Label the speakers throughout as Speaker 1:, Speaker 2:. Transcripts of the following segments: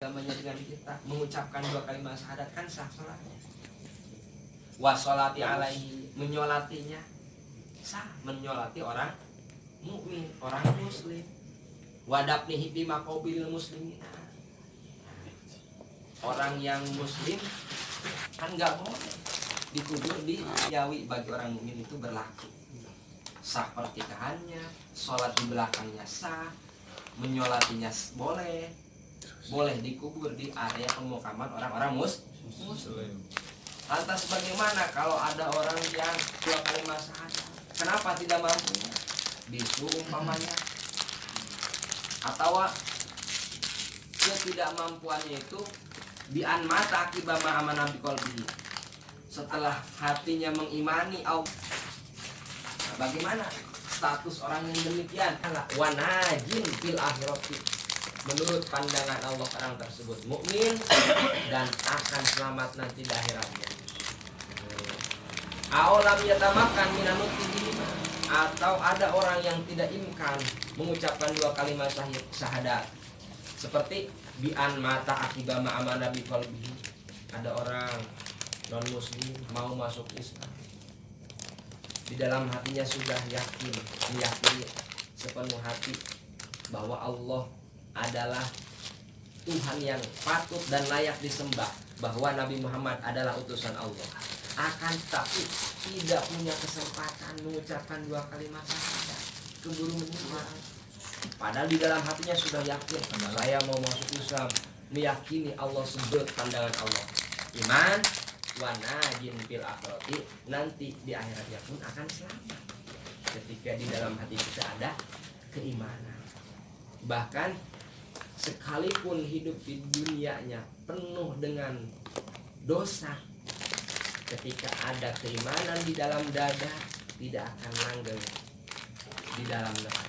Speaker 1: agamanya dengan kita, mengucapkan 2 kalimat syahadat kan sah salatnya. Washolati alaihi, menyolatinya sah, menyolati orang mukmin, orang muslim. Wadapnihi fi maqabilil muslimin, orang yang muslim kan nggak boleh dikubur di Yawi, bagi orang mukmin itu berlaku. Sah pernikahannya, sholat di belakangnya sah, menyolatinya boleh, boleh dikubur di area pemukaman orang-orang muslim. Lantas bagaimana kalau ada orang yang 2 kalimat syahadat, kenapa tidak mampunya? Bisu umpamanya, atau ketidakmampuannya itu bi'an mata akibat ma'amana biqalbihi, setelah hatinya mengimani Allah. Nah, bagaimana status orang yang demikian? Wanajin fil akhirati, menurut pandangan Allah orang tersebut mukmin dan akan selamat nanti di akhiratnya. Awalam yatamakan minanut bihima, atau ada orang yang tidak imkan mengucapkan 2 kalimat syahadat, seperti bi'an mata akibat ma'amana biqalbihi, ada orang non muslim mau masuk Islam, di dalam hatinya sudah meyakini sepenuh hati bahwa Allah adalah Tuhan yang patut dan layak disembah, bahwa Nabi Muhammad adalah utusan Allah, akan tapi tidak punya kesempatan mengucapkan 2 kalimat syahadat, keburu meninggal. Padahal di dalam hatinya sudah yakin, saya mau masuk Islam, meyakini Allah sebut pandangan Allah, iman wa najin fil akhirati, nanti di akhiratnya pun akan selamat ketika di dalam hati kita ada keimanan. Bahkan sekalipun hidup di dunianya penuh dengan dosa, ketika ada keimanan di dalam dada, tidak akan langgeng di dalam neraka.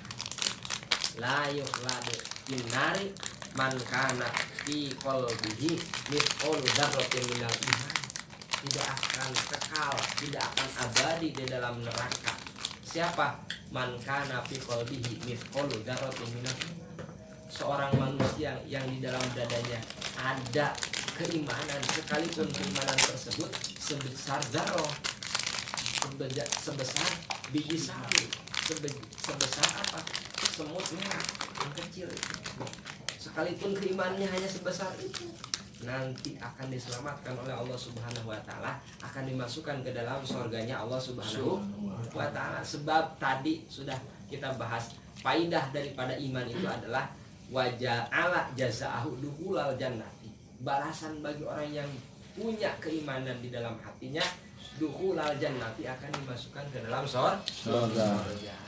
Speaker 1: La yukhladu finnari man kana fi qalbihi mithqalu dzarratin minal iman, tidak akan kekal, tidak akan abadi di dalam neraka. Siapa? Man kana fi qalbihi mithqalu dzarratin minal iman, seorang manusia yang di dalam dadanya ada keimanan, sekalipun keimanan tersebut sebesar zarroh, sebesar biji sawi, sebesar apa? Semut merah yang kecil itu. Sekalipun keimanannya hanya sebesar itu, nanti akan diselamatkan oleh Allah Subhanahu wa taala, akan dimasukkan ke dalam surganya Allah Subhanahu wa taala. Sebab tadi sudah kita bahas, faidah daripada iman itu adalah waja'ala jazaahu dukhulal jannati, balasan bagi orang yang punya keimanan di dalam hatinya, dukhulal jannati, akan dimasukkan ke dalam surga.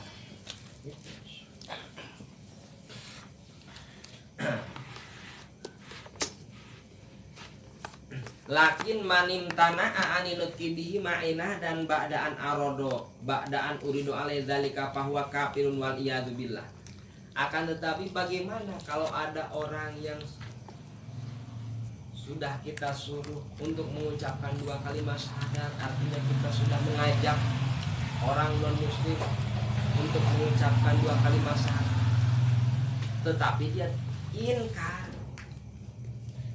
Speaker 1: Lakin manim tana'a anilut kibihi ma'inah dan ba'daan arodo ba'daan urido alai dzalika fahuwa kafirun wal iyadu billah. Akan tetapi bagaimana kalau ada orang yang sudah kita suruh untuk mengucapkan 2 kalimat syahadat, artinya kita sudah mengajak orang non muslim untuk mengucapkan 2 kalimat syahadat, tetapi dia inkar,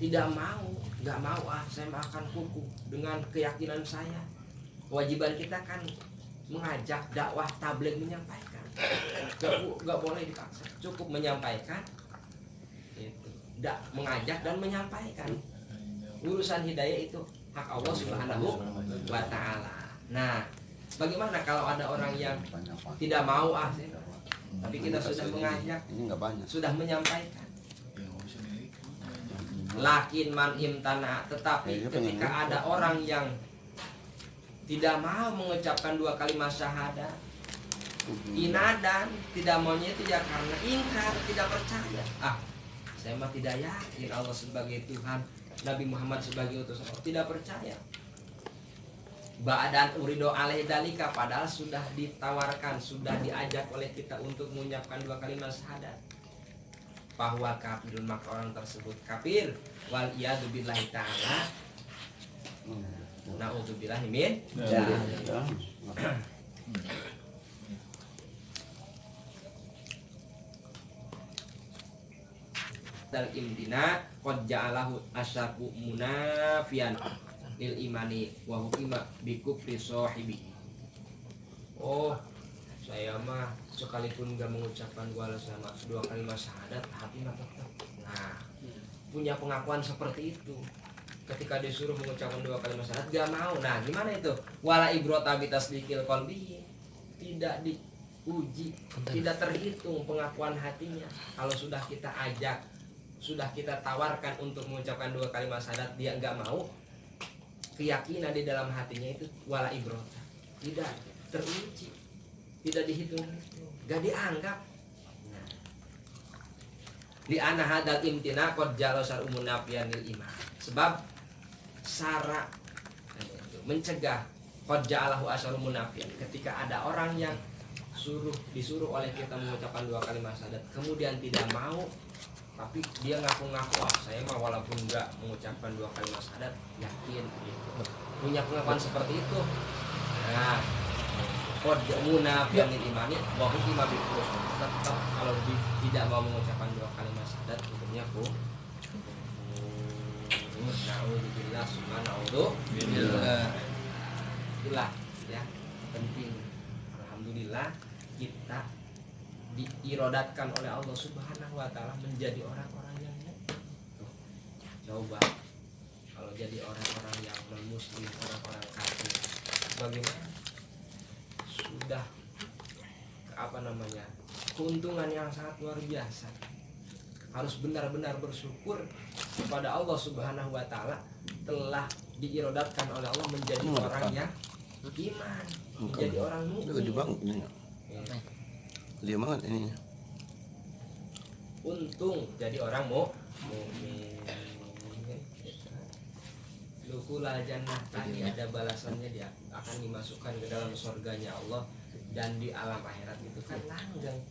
Speaker 1: tidak mau, nggak mau, saya akan kukuh dengan keyakinan saya. Kewajiban kita kan mengajak, dakwah, tabligh, menyampaikan, nggak boleh dipaksa, cukup menyampaikan itu, mengajak dan menyampaikan. Urusan hidayah itu hak Allah Subhanahu wa taala. Nah, bagaimana kalau ada orang yang tidak mau tapi kita sudah mengajak, sudah menyampaikan. Lakin man imtana, tetapi ketika ada orang yang tidak mau mengucapkan 2 kalimat syahadat, inadan, tidak maunya itu ya karena ingkar, tidak percaya. Saya mah tidak yakin Allah sebagai Tuhan, Nabi Muhammad sebagai utusan Allah, tidak percaya. Ba'dan urido alaihi dalika, padahal sudah ditawarkan, sudah diajak oleh kita untuk mengucapkan 2 kalimat syahadat, bahwa kafirun, maka orang tersebut kafir, wal iyadu billahi ta'ala, na'udzubillahi min dzalik. Dal imdina qad ja'alahu asyaku munafian lil imani wa hukima bi kufri sahibi. Oh, saya mah sekalipun gak mengucapkan dua kalimat syahadat hati mah tetap. Nah, punya pengakuan seperti itu. Ketika disuruh mengucapkan dua kalimat syahadat gak mau. Nah, gimana itu? Wala ibrota bi tasdiqil qalbi. Tidak diuji, tidak terhitung pengakuan hatinya. Kalau sudah kita ajak, sudah kita tawarkan untuk mengucapkan dua kalimat syahadat dia nggak mau, keyakinan di dalam hatinya itu wala ibrota, tidak teruji, tidak dihitung, nggak dianggap. Li ana hadal imtina qad jalosar umun nafiyanil iman. Sebab syarat mencegah qad ja'alahu asyaru munafiyan, ketika ada orang yang disuruh oleh kita mengucapkan dua kalimat syahadat kemudian tidak mau, tapi dia ngaku-ngaku saya mah walaupun enggak mengucapkan dua kalimat syahadat yakin gitu. Punya pengakuan seperti itu. Nah, qad munafiyan lil imani wa hukima bil kufr. Tetap kalau tidak mau mengucapkan dua kalimat syahadat hukumnya kufur. Na'udzubillah summa na'udzubillah. Itulah ya penting. Alhamdulillah kita diirodatkan oleh Allah Subhanahu wa taala menjadi orang-orang yang coba kalau jadi orang-orang yang non-muslim, orang-orang kafir bagaimana? Sudah keuntungan yang sangat luar biasa. Harus benar-benar bersyukur kepada Allah Subhanahu wa taala telah diirodatkan oleh Allah menjadi orang yang iman, menjadi orang mukmin.
Speaker 2: Dia banget ini.
Speaker 1: Untung jadi orang mukmin. Lukula jannah tadi ada balasannya, dia akan dimasukkan ke dalam surganya Allah, dan di alam akhirat itu kan langgeng.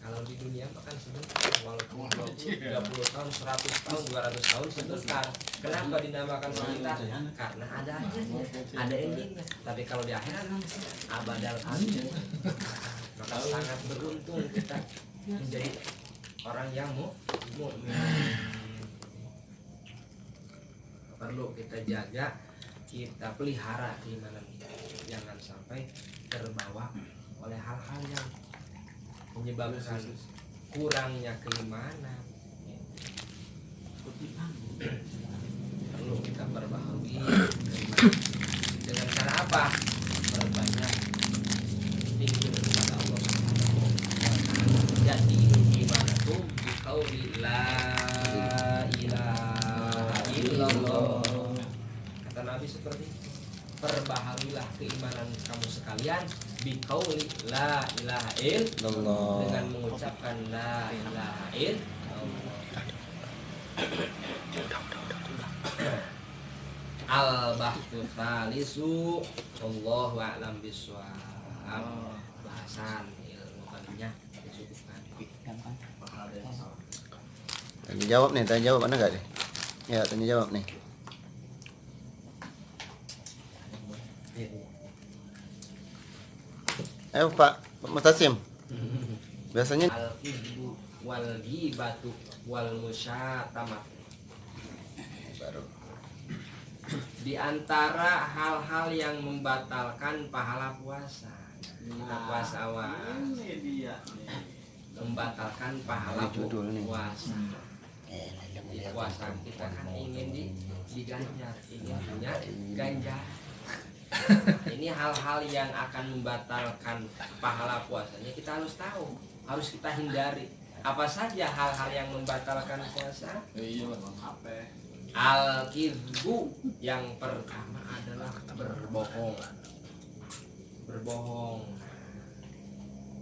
Speaker 1: Kalau di dunia makan sebentar, walaupun 20, 30 tahun, 100 tahun, 200 tahun sebentar. Kenapa dinamakan sebentar? Karena ada akhirnya, ada endingnya. Tapi kalau di akhirat abadal abad. Maka sangat beruntung kita menjadi orang yang mukmin. Perlu kita jaga, kita pelihara keimanan kita. Jangan sampai terbawa oleh hal-hal yang menyebabkan kurangnya keimanan. Perlu kita perbaharui dengan cara apa? Perbanyak zikir kepada Allah Subhanahu wa taala. Jadi gimana tuh biqauli la ilaha illallah. Kata Nabi seperti itu. Perbaharuilah keimanan kamu sekalian biqauli la ilaha illallah, dengan mengucapkan la ilaha illallah. Al-bahtu tsalisu wallahu a'lam bishawab. Bahasan ilmu tadinya disebutkan.
Speaker 2: Tanya jawab nih, tanya jawab ada enggak nih? Ya, tanya jawab nih. Ayo Pak Mutasim. Biasanya
Speaker 1: al-kibbu wal ghibatu wal musyatamat.
Speaker 2: baru
Speaker 1: Di antara hal-hal yang membatalkan pahala puasa. Kita puasa awal. Membatalkan pahala puasa. Di puasa kita kan ingin diganjar, ingin punya ganjar. Ini hal-hal yang akan membatalkan pahala puasanya kita harus tahu, harus kita hindari. Apa saja hal-hal yang membatalkan puasa? Al-kidbu, yang pertama adalah berbohong. Berbohong.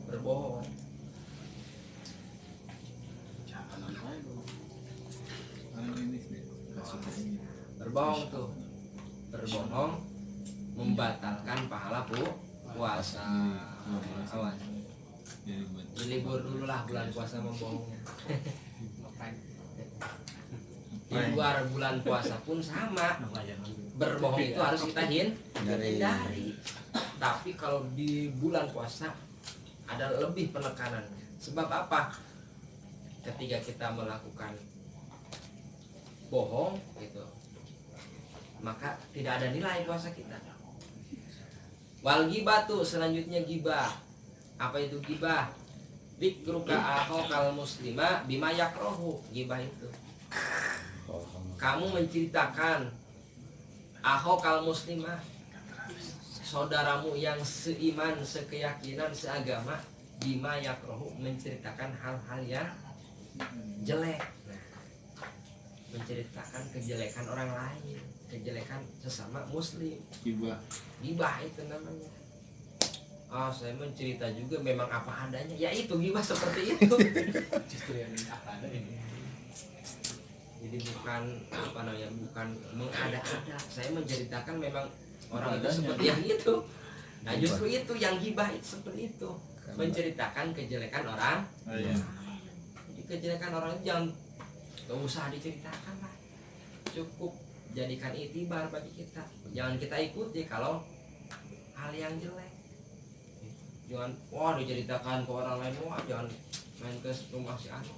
Speaker 1: Berbohong tuh. Berbohong membatalkan pahala puasa. Awas. Libur dulu lah bulan puasa membohongnya. Di luar bulan puasa pun sama. Berbohong itu harus kita hindari. Tapi kalau di bulan puasa ada lebih penekanannya. Sebab apa? ketika kita melakukan bohong gitu, maka tidak ada nilai puasa kita. Wal ghibatu, selanjutnya gibah. Apa itu gibah? Dzikruka akhokal muslima bima yakrohu. Gibah itu kamu menceritakan akhokal muslimah, saudaramu yang seiman, sekeyakinan, seagama, bima yakrohu, menceritakan hal-hal yang jelek. Nah, menceritakan kejelekan orang lain, kejelekan sesama muslim. Gibah itu namanya. Oh, saya mencerita juga memang apa adanya. Ya itu gibah seperti itu.
Speaker 3: Justru yang apa ada ini.
Speaker 1: Jadi bukan apa namanya, bukan mengada-ada. Saya menceritakan memang orang itu seperti yang itu. Nah, justru itu yang gibah itu seperti itu. Menceritakan kejelekan orang. Jadi kejelekan orang itu jangan, gak usah diceritakan lah. Cukup jadikan itibar bagi kita. Jangan kita ikuti kalau hal yang jelek. Jangan wah diceritakan ke orang lain, wah jangan main ke rumah si anu.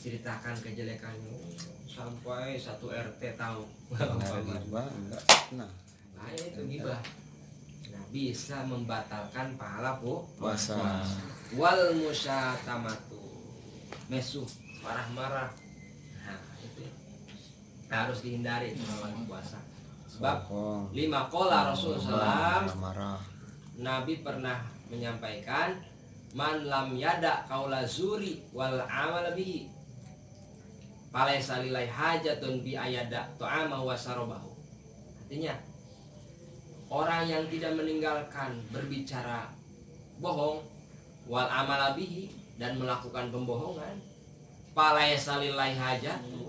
Speaker 1: Ceritakan kejelekannya sampai satu RT tahu.
Speaker 2: Enggak. Nah,
Speaker 1: Itu gibah. Nah, bisa membatalkan pahala
Speaker 2: puasa.
Speaker 1: Wal musyatamatu, mesuh, marah-marah. Nah, itu harus dihindari melawan puasa. Sebab lima qala Rasulullah SAW,
Speaker 2: marah.
Speaker 1: Nabi pernah menyampaikan, man lam yada qaula zuri wal amal bihi falaisa lillahi hajatun bi ayada ta'ama wa sarabahu. Artinya, orang yang tidak meninggalkan berbicara bohong wal amal bihi, dan melakukan pembohongan, falaisa lillahi hajatun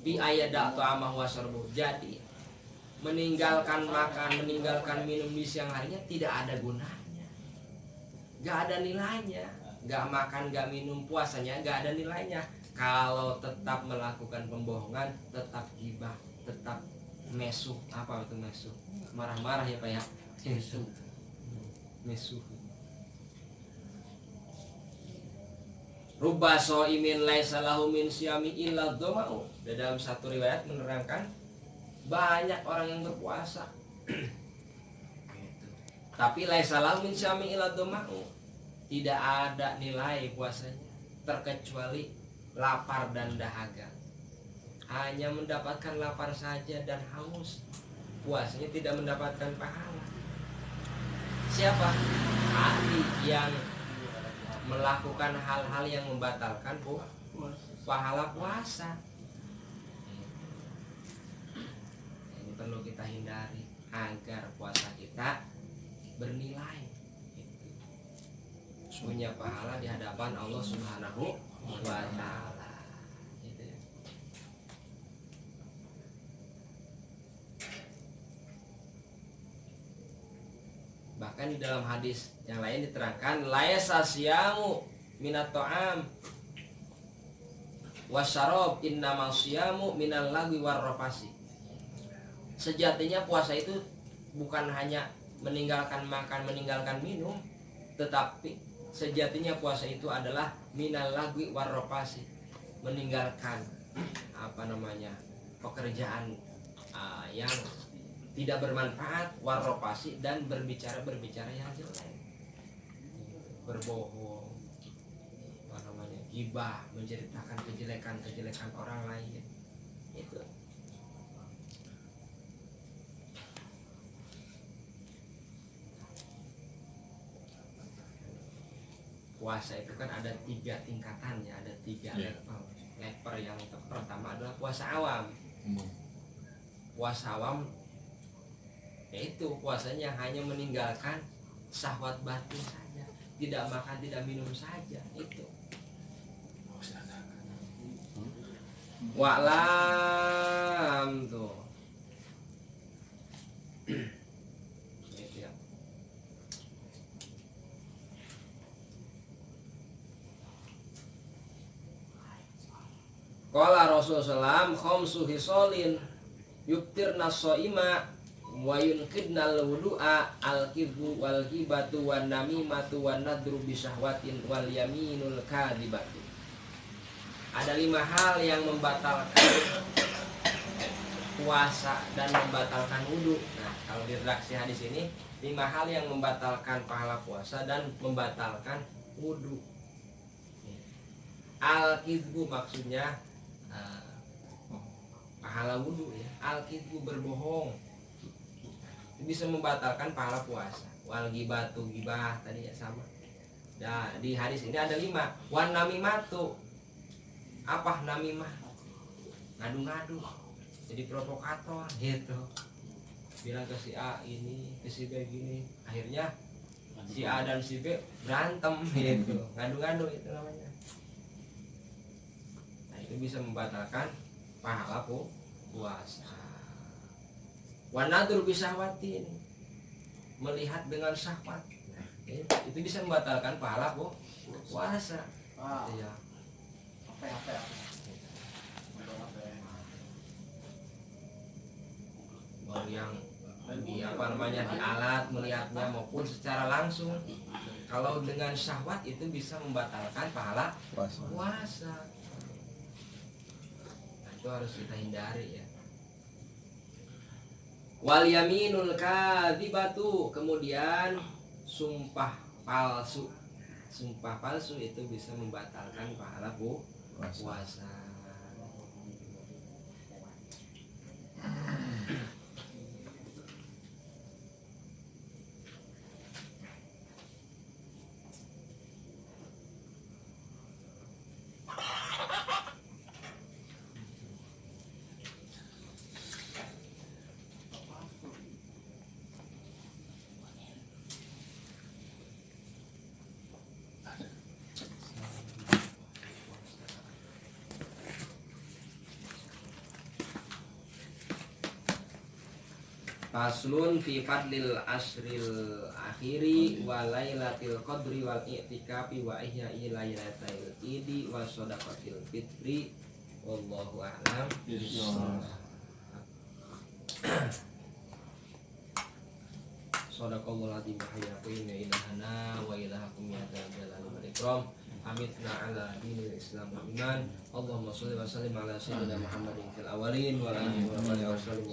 Speaker 1: bi ayada ta'ama wa sarabahu. Jadi meninggalkan makan, meninggalkan minum di siang harinya tidak ada gunanya, gak ada nilainya. Gak makan, gak minum, puasanya gak ada nilainya kalau tetap melakukan pembohongan, tetap gibah, tetap mesuh. Apa itu mesuh? Marah-marah ya Pak ya. Mesuh. Rubba so'imin laisa lahu min siyami illa dhama'u. Dalam satu riwayat menerangkan, banyak orang yang berpuasa tapi laisa lahu min siyami illa dhama'u, tidak ada nilai puasanya terkecuali lapar dan dahaga. Hanya mendapatkan lapar saja dan haus. Puasanya tidak mendapatkan pahala. Siapa? Ahli yang melakukan hal-hal yang membatalkan pahala puasa. Ini perlu kita hindari agar puasa kita bernilai, punya pahala di hadapan Allah Subhanahu wa ta'ala. Gitu ya. Bahkan di dalam hadis yang lain diterangkan, laisa siyamu minat ta'am wasyarab, innamal siyamu minal lagwi warrafasi. Sejatinya puasa itu bukan hanya meninggalkan makan, meninggalkan minum, tetapi sejatinya puasa itu adalah minal lagwi warrafasi, meninggalkan pekerjaan yang tidak bermanfaat, warrafasi, dan berbicara yang jelek, berbohong, gibah, menceritakan kejelekan orang lain. Itu puasa itu kan ada 3 tingkatannya, ada 3 level. Level yang pertama adalah puasa awam. Puasa awam yaitu puasanya hanya meninggalkan syahwat batin saja, tidak makan, tidak minum saja. Itu wa'lam tuh. Itu ya. Qala Rasulullah SAW, khamsu hisolin yuktirna so'ima wa yunqidnal wudu'a al-kidbu wal ghibatu wan namimatu wan nadru bisyahwatin wal yaminul kadhibatu. Ada 5 hal yang membatalkan puasa dan membatalkan wudu. Nah, kalau di redaksi hadis ini 5 hal yang membatalkan pahala puasa dan membatalkan wudu. Al-kidbu maksudnya pahala wudu ya. Al-kidbu berbohong. Itu bisa membatalkan pahala puasa. Wal ghibatu ghibah tadi ya sama. Nah, di hadis ini ada 5. Wan namimatu. Apa namimah? Ngadu-ngadu. Jadi provokator gitu. Bilang ke si A ini, ke si B gini. Akhirnya si A dan si B berantem gitu. Ngadu-ngadu itu namanya. Nah, itu bisa membatalkan pahala puasa. Wanadur bisahwatin, melihat dengan syahwat. Nah, itu bisa membatalkan pahala puasa. Ya.
Speaker 3: Apa?
Speaker 1: Mau yang di apa namanya di alat melihatnya maupun secara langsung. Kalau dengan syahwat itu bisa membatalkan pahala puasa. Nah, itu harus kita hindari ya. Wal yaminul kadzibatu, kemudian sumpah palsu. Sumpah palsu itu bisa membatalkan pahala puasa. Faslun fi fadlil asril akhiri wa lailatil qadri wal i'tikafi wa ihya'i lailatil idi wa shadaqatil fitri wallahu a'lam bishawab. Shadaqallahul azim wa hayyakum ya ilahana wa ilahakum ya dzal wal ikram. Amitna ala dinil Islam wal iman. Allahumma shalli wa sallim ala sayyidina Muhammadin fil awwalin wa ala alihi wa sahbihi wa sallam.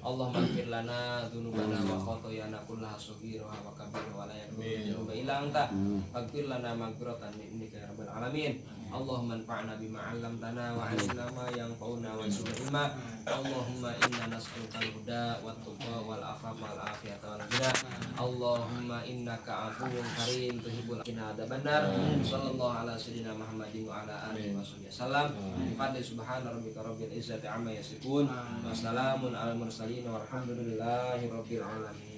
Speaker 1: Allahumma ighfir lana dzunubana wa khotoyana kullaha shaghiraha wa kabiraha wa la yaghfiru illa anta. Ighfir lana maghfiratan min indika ya rabbal alamin. Allahumma anfa'na bima 'allamtana wa 'allimna ma yanfa'una wa zidna ilma. Allahumma inna nas'aluka al-huda wat tuqa wal afafa wal afiyata wal ghina. Allahumma innaka 'afuwwun karim tuhibbul afwa benar. Sallallahu ala sayyidina Muhammadin wa ala alihi wasallam. Bi fadli subhana rabbika rabbil izzati amma yasifun. Wassalamun alal mursalin walhamdulillahi rabbil alamin.